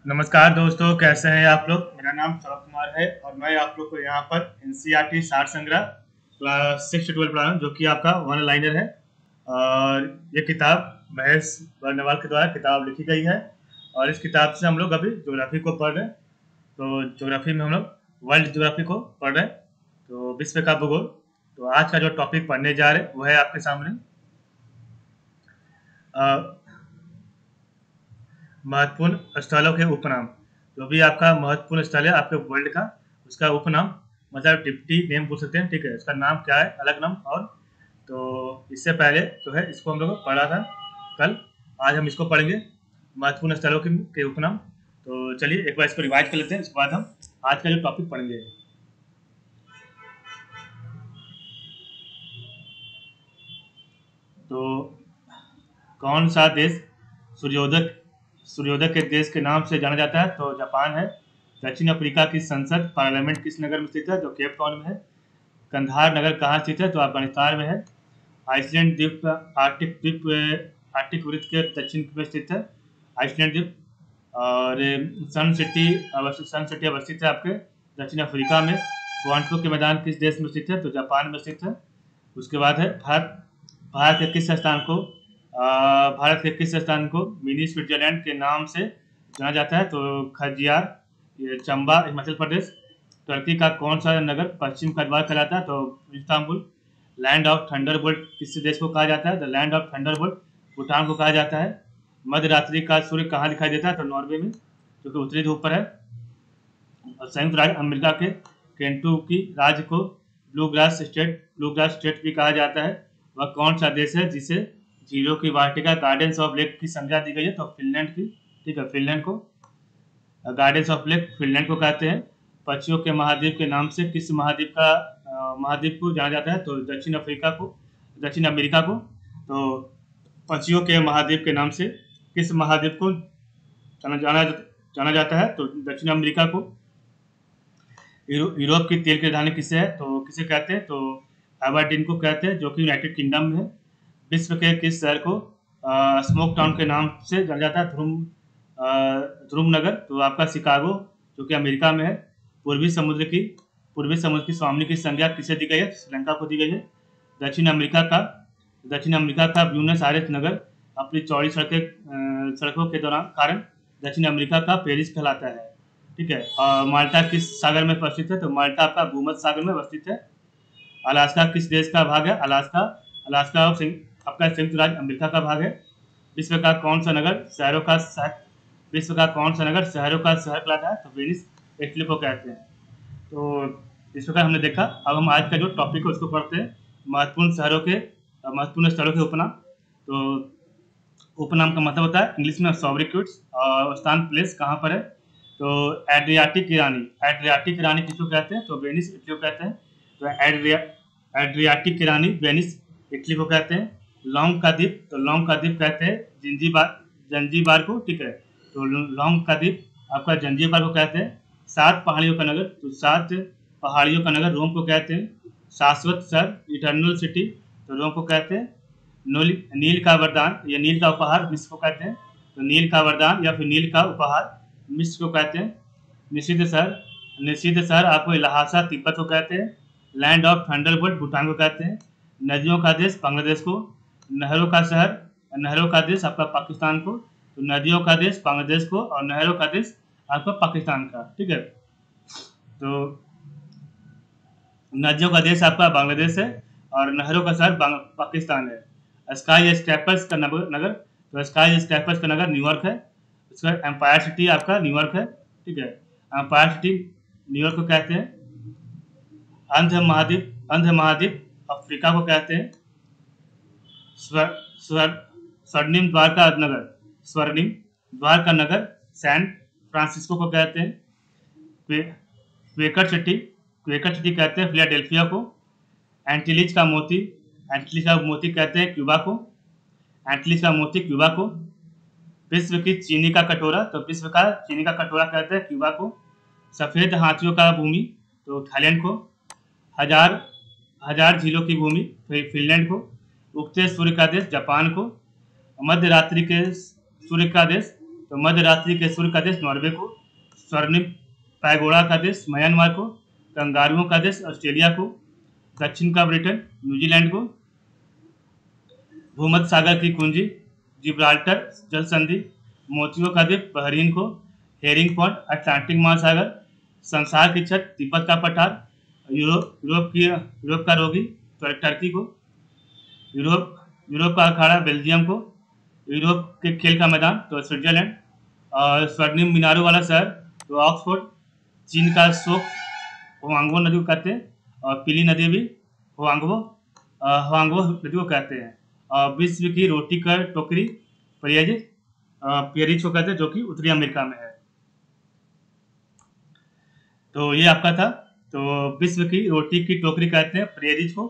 नमस्कार दोस्तों, कैसे हैं आप लोग। मेरा नाम सौरभ कुमार है और मैं आप लोग को यहाँ पर एनसीईआरटी सार संग्रह क्लास 6 से 12 पढ़ा रहा हूँ, जो कि आपका वन लाइनर है। और ये किताब महेश बर्नवाल के द्वारा किताब लिखी गई है। और इस किताब से हम लोग अभी ज्योग्राफी को पढ़ रहे हैं। तो ज्योग्राफी में हम लोग वर्ल्ड ज्योग्राफी को पढ़ रहे हैं, तो विश्व का भूगोल। तो आज का जो टॉपिक पढ़ने जा रहे हैं वो है आपके सामने महत्वपूर्ण स्थलों के उपनाम। जो भी आपका महत्वपूर्ण स्थल है आपके वर्ल्ड का, उसका उपनाम मतलब डिप्टी नेम बोल सकते हैं, ठीक है। उसका नाम क्या है, अलग नाम। और तो इससे पहले जो है इसको हम लोग पढ़ा था कल, आज हम इसको पढ़ेंगे महत्वपूर्ण स्थलों के उपनाम। तो चलिए एक बार इसको रिवाइज कर लेते हैं, इसके बाद हम आज का जो टॉपिक पढ़ेंगे। तो कौन सा देश सूर्योदय सूर्योदय के देश के नाम से जाना जाता है, तो जापान है। दक्षिण अफ्रीका की संसद पार्लियामेंट किस नगर में स्थित है, तो केप टाउन में है। कंधार नगर कहाँ स्थित है, तो अफगानिस्तान में है। आइसलैंड द्वीप आर्टिक वृत्त के दक्षिण में स्थित है, आइसलैंड द्वीप। और सन सिटी अवस्थित है आपके दक्षिण अफ्रीका में। क्वांटो के मैदान किस देश में स्थित है, तो जापान में स्थित है। उसके बाद है भारत के किस स्थान को भारत के किस स्थान को मिनी स्विट्जरलैंड के नाम से जाना जाता है, तो खजियार, ये चंबा हिमाचल प्रदेश। तुर्की का कौन सा नगर पश्चिम का द्वार कहलाता है, तो इस्तांबुल। लैंड ऑफ थंडरबोल्ट किस देश को कहा जाता है, the land of Thunderbolt Bhutan को कहा जाता है। मध्य रात्रि का सूर्य कहाँ दिखाई देता है, तो नॉर्वे में, जो कि उत्तरी ध्रुव पर है। और संयुक्त राज्य अमेरिका के केंटुकी राज्य को ब्लूग्रास स्टेट भी कहा जाता है। वह कौन सा देश है जिसे झीलों की वाटिका गार्डन्स ऑफ लेक की संज्ञा दी गई है, तो फिनलैंड की, ठीक है। फिनलैंड को गार्डन्स ऑफ लेक फिनलैंड को कहते हैं। पक्षियों के महाद्वीप के नाम से किस महाद्वीप को जाना जाता है, तो दक्षिण अमेरिका को। तो पक्षियों के महाद्वीप के नाम से किस महाद्वीप को जाना जाता है, तो दक्षिण अमेरिका को। यूरोप की तेल की राजधानी किसे है, तो किसे कहते हैं, तो एबरडीन को कहते हैं, जो कि यूनाइटेड किंगडम में है। विश्व के किस शहर को स्मोक टाउन के नाम से जाना जाता है, ध्रुव नगर, तो आपका शिकागो, जो कि अमेरिका में है। पूर्वी समुद्र की स्वामिनी की संज्ञा किसे दी गई है, श्रीलंका को दी गई है। दक्षिण अमेरिका का ब्यूनस आयर्स नगर अपनी चौड़ी सड़कों के कारण दक्षिण अमेरिका का पेरिस कहलाता है, ठीक है। और माल्टा किस सागर में अवस्थित है, तो माल्टा आपका भूमध्य सागर में अवस्थित है। अलास्का किस देश का भाग है, अलास्का आपका संयुक्त राज्य अमेरिका का भाग है। विश्व का कौन सा नगर शहरों का शहर कहलाता है, तो वेनिस इटली को कहते हैं। तो इस प्रकार हमने देखा। अब हम आज का जो टॉपिक है उसको पढ़ते हैं, महत्वपूर्ण स्थलों के उपनाम। तो उपनाम का मतलब होता है इंग्लिश में सॉब्रिक्यूट्स, और स्थान प्लेस कहाँ पर है, तो एड्रियाटिक की रानी किसको कहते हैं, तो वेनिस इटली को कहते हैं। तो एड्रियाटिक की रानी वेनिस इटली को कहते हैं। लौंग का द्वीप कहते हैं जंजीबार को, ठीक है। तो लौंग का द्वीप आपका जंजीबार को कहते हैं। 7 पहाड़ियों का नगर रोम को कहते हैं। शाश्वत शहर इटर्नल सिटी, तो रोम को कहते हैं। नील का वरदान या नील का उपहार मिस्र को कहते हैं, तो नील का वरदान या फिर नील का उपहार मिस्र को कहते हैं। निषिद्ध शहर आपको लहासा तिब्बत को कहते हैं। लैंड ऑफ थंडरबोल्ट भूटान को कहते हैं। नदियों का देश बांग्लादेश को। नहरों का देश आपका पाकिस्तान को। तो नदियों का देश बांग्लादेश को और नहरों का देश आपका पाकिस्तान का, ठीक है। तो नदियों का देश आपका बांग्लादेश है और नहरों का शहर पाकिस्तान है। स्काई स्क्रैपर्स का नगर, तो स्काई स्क्रैपर्स का नगर न्यूयॉर्क है। उसका एम्पायर सिटी आपका न्यूयॉर्क है, ठीक है। एम्पायर सिटी न्यूयॉर्क को कहते हैं। अंध महाद्वीप अफ्रीका को कहते हैं। स्वर्णिम द्वार का नगर सैन फ्रांसिस्को को कहते हैं। क्वेकर सिटी कहते हैं फिलाडेल्फिया को। एंटीलिज का मोती कहते हैं क्यूबा को। विश्व की चीनी का कटोरा, तो विश्व का चीनी का कटोरा कहते हैं क्यूबा को। सफेद हाथियों का भूमि, तो थाईलैंड को। हजार झीलों की भूमि फिनलैंड को। उगते सूर्य का देश जापान को। मध्य रात्रि के सूर्य का देश तो मध्य रात्रि के सूर्य का देश नॉर्वे को, स्वर्णिम पैगोडा का देश म्यांमार को, कंगारुओं का देश ऑस्ट्रेलिया को, दक्षिण का ब्रिटेन न्यूजीलैंड को, भूमध्य सागर की कुंजी जिब्राल्टर जल संधि, मोतियों का द्वीप बहरीन को, हेरिंग पॉइंट अटलांटिक महासागर, संसार की छत तिब्बत का पठार, यूरोप का रोगी टर्की को, यूरोप का अखाड़ा बेल्जियम को, यूरोप के खेल का मैदान तो स्विट्जरलैंड, और स्वर्णिम मीनारों वाला शहर तो ऑक्सफोर्ड, चीन का शोक हुआंगबो नदी को कहते हैं, और पीली नदी भी हुआंगबो नदी को कहते हैं। और विश्व की रोटी का टोकरी पेरिस को कहते हैं, जो कि उत्तरी अमेरिका में है। तो ये आपका था। तो विश्व की रोटी की टोकरी कहते हैं पेरिस को,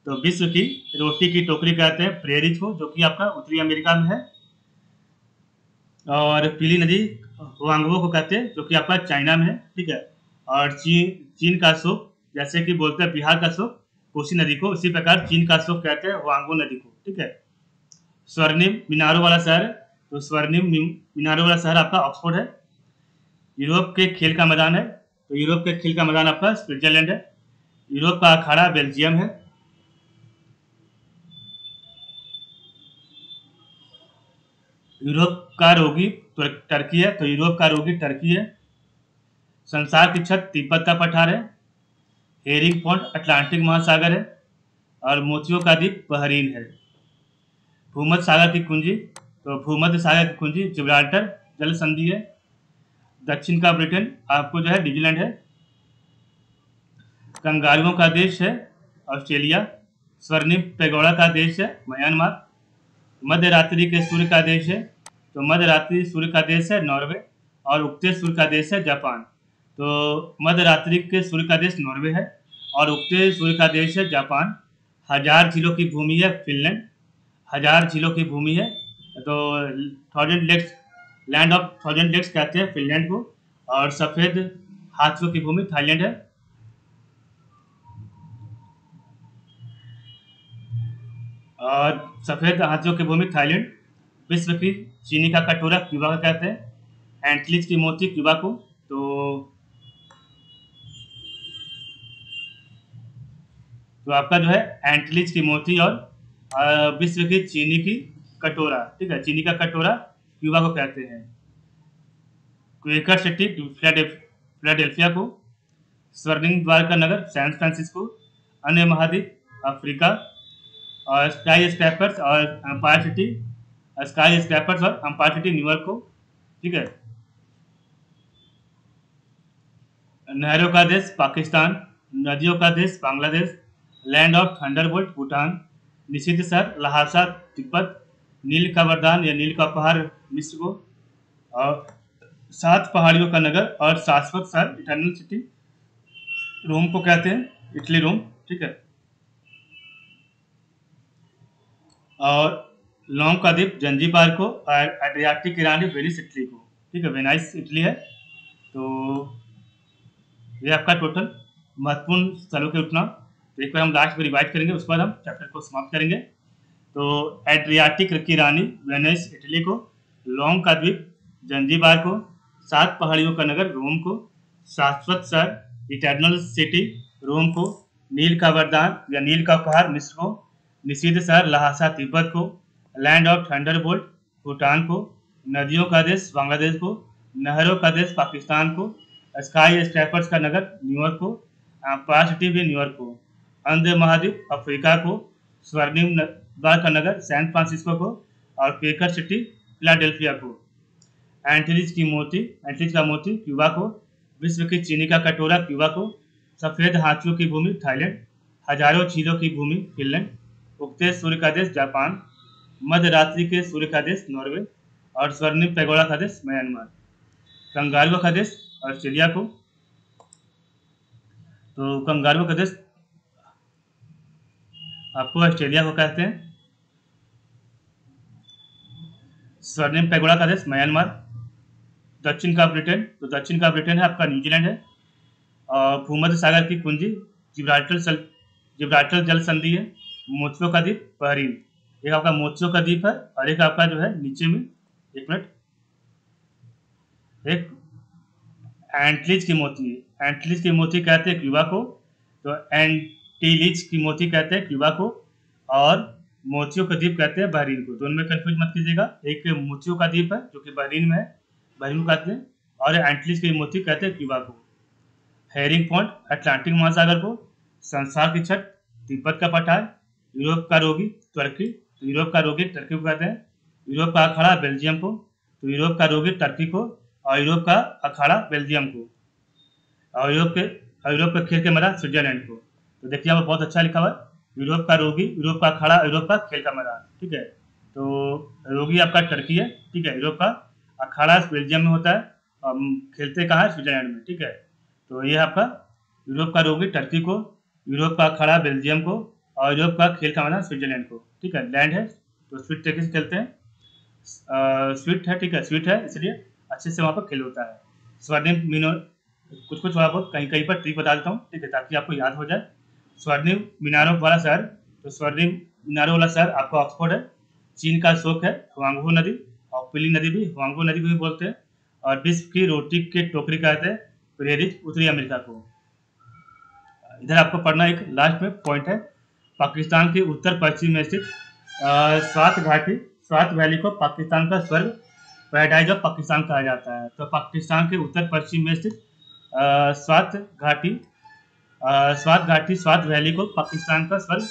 तो विश्व की रोटी की टोकरी कहते हैं पेरिस को, जो कि आपका उत्तरी अमेरिका में है। और पीली नदी हुआंगबो को कहते हैं, जो कि आपका चाइना में है, ठीक है। और चीन का शोक, जैसे कि बोलते हैं बिहार का शोक कोसी नदी को, उसी प्रकार चीन का शोक कहते हैं हुआंगबो नदी को, ठीक है। स्वर्णिम मीनारों वाला शहर, तो स्वर्णिम मीनारों वाला शहर आपका ऑक्सफोर्ड है। यूरोप के खेल का मैदान है, तो यूरोप के खेल का मैदान आपका स्विट्जरलैंड है। यूरोप का अखाड़ा बेल्जियम है। यूरोप का रोगी टर्की है, तो यूरोप का रोगी टर्की है। संसार की छत तिब्बत का पठार है। हेरिंग पॉइंट अटलांटिक महासागर है, और मोतियों का द्वीप बहरीन है। भूमध्य सागर की कुंजी, तो भूमध्य सागर की कुंजी जिब्राल्टर जल संधि है। दक्षिण का ब्रिटेन आपको जो है न्यूजीलैंड है। कंगारुओं का देश है ऑस्ट्रेलिया। स्वर्णिम पैगोडा का देश है म्यांमार। मध्य रात्रि के सूर्य का देश है, तो मध्य रात्रि सूर्य का देश है नॉर्वे, और उगते सूर्य का देश है जापान। तो मध्य रात्रि के सूर्य का देश नॉर्वे है, और उगते सूर्य का देश है जापान। 1000 झीलों की भूमि है फिनलैंड। 1000 झीलों की भूमि है, तो 1000 लेक्स, लैंड ऑफ 1000 लेक्स कहते हैं फिनलैंड को। और सफेद हाथियों की भूमि थाईलैंड है। और सफेद हाथियों की भूमि थाईलैंड। विश्व की चीनी का कटोरा क्यूबा का कहते हैं। एंटलिज की मोती क्यूबा को, तो आपका जो है एंटलिज की मोती, और विश्व की चीनी की कटोरा, ठीक है, चीनी का कटोरा क्यूबा को कहते हैं। क्वेकर सिटी फिलाडेल्फिया को। स्वर्णिम द्वार का नगर सैन फ्रांसिस्को। अन्य महाद्वीप अफ्रीका। और स्काई स्क्रैपर्स और एम्पायर सिटी, न्यूयॉर्क को, ठीक है। नहरों का देश पाकिस्तान। नदियों का देश Bangladesh. Land of Thunderbolt Bhutan. निषिद्ध शहर लहासा तिब्बत। नील का वरदान या नील का पहाड़ मिस्र को। और 7 पहाड़ियों का नगर और शाश्वत शहर इटर्नल सिटी रोम को कहते हैं, इटली रोम, ठीक है। और लॉन्ग का द्वीप जंजीबार को, और एड्रियाटिक की रानी वेनिस इटली को, ठीक है, वेनाइस इटली है। तो ये आपका टोटल महत्वपूर्ण स्थलों के उतना। तो एक बार हम लास्ट में रिवाइज करेंगे, उस पर हम चैप्टर को समाप्त करेंगे। तो एड्रियाटिक की रानी वेनिस इटली को, लॉन्ग का द्वीप जंजीबार को, 7 पहाड़ियों का नगर रोम को, शाश्वत शहर इटर्नल सिटी रोम को, नील का वरदान या नील का पहाड़ मिस्र को, निषिद्ध शहर लहासा तिब्बत को, लैंड ऑफ थंडरबोल्ट भूटान को, नदियों का देश बांग्लादेश को, नहरों का देश पाकिस्तान को, स्काई स्क्रैपर्स का नगर न्यूयॉर्क को, एम्पायर सिटी भी न्यूयॉर्क को, अंध महाद्वीप अफ्रीका को, स्वर्णिम द्वार का नगर सैन फ्रांसिस्को को, और क्वेकर सिटी फिलाडेल्फिया को। एंटलिज का मोती क्यूबा को, विश्व की चीनी का कटोरा क्यूबा को, सफेद हाथियों की भूमि थाईलैंड, हजारों झीलों की भूमि फिनलैंड, उगते सूर्य का देश जापान, मध्य रात्रि के सूर्य का देश नॉर्वे, और स्वर्णिम पैगोडा का देश म्यांमार, कंगारुओं का देश ऑस्ट्रेलिया को। तो कंगारुओं का देश आपको ऑस्ट्रेलिया को कहते हैं। स्वर्णिम पैगोडा का देश म्यांमार। दक्षिण का ब्रिटेन, तो दक्षिण का ब्रिटेन है आपका न्यूजीलैंड है। और भूमध्य सागर की कुंजी जिब्राल्टर जल संधि है। मोतियों का द्वीप बहरीन, एक आपका मोतियों का द्वीप है, और एक आपका जो है नीचे में, एक मिनट, एक एंटलीज की मोती, एंटलीज की मोती कहते हैं क्यूबा को, तो एंटीलीज की मोती कहते हैं क्यूबा को, और मोतियों का द्वीप कहते हैं बहरीन को। दोनों में कंफ्यूज मत कीजिएगा, एक मोतियों का द्वीप है जो कि बहरीन में है, बहरीन को कहते हैं, और एंटलीज की मोती कहते हैं क्यूबा को। हेरिंग पॉइंट अटलांटिक महासागर को, संसार की छत तिब्बत का पठार, यूरोप का रोगी तुर्की, तो यूरोप का रोगी टर्की को कहते हैं, यूरोप का अखाड़ा बेल्जियम को, तो यूरोप का रोगी टर्की को, और यूरोप का अखाड़ा बेल्जियम को, और यूरोप के खेल के मैदान स्विट्जरलैंड को। तो देखिए यहाँ पर बहुत अच्छा लिखा हुआ है, यूरोप का रोगी, यूरोप का अखाड़ा, यूरोप का खेल का मैदान, ठीक है। तो रोगी आपका टर्की है, ठीक है, यूरोप का अखाड़ा बेल्जियम में होता है, और खेलते कहाँ है, स्विट्जरलैंड में, ठीक है। तो ये आपका यूरोप का रोगी टर्की को, यूरोप का अखाड़ा बेल्जियम को, और यूरोप का खेल का मैदान स्विट्जरलैंड को, ठीक है। लैंड है तो स्वीट तरीके से खेलते हैं, स्वीट है, ठीक है, स्वीट है इसलिए अच्छे से वहाँ पर खेल होता है। स्वर्णिम मीनो, कुछ कुछ थोड़ा बहुत कहीं कहीं पर ट्रिक बता देता हूँ, ठीक है, ताकि आपको याद हो जाए। स्वर्णिम मीनारों वाला शहर, तो स्वर्णिम मीनारों वाला शहर आपका ऑक्सफोर्ड है। चीन का शोक है हुआंगहो नदी, और पीली नदी भी हुआंगहो नदी को भी बोलते हैं। और विश्व की रोटी की टोकरी कहते हैं प्रेरित उत्तरी अमेरिका को। इधर आपको पढ़ना एक लास्ट में पॉइंट है, पाकिस्तान के उत्तर पश्चिम में स्थित स्वात घाटी, स्वात वैली को पाकिस्तान का स्वर्ग, पैराडाइज ऑफ पाकिस्तान कहा जाता है। तो पाकिस्तान के उत्तर पश्चिम में स्थित स्वात घाटी, स्वात वैली को पाकिस्तान का स्वर्ग,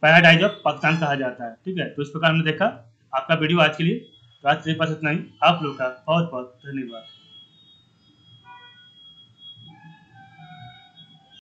पैराडाइज ऑफ पाकिस्तान कहा जाता है, ठीक है। तो इस प्रकार हमने देखा। आपका वीडियो आज के लिए तो आज सिर्फ बस इतना ही। आप लोग का बहुत बहुत धन्यवाद।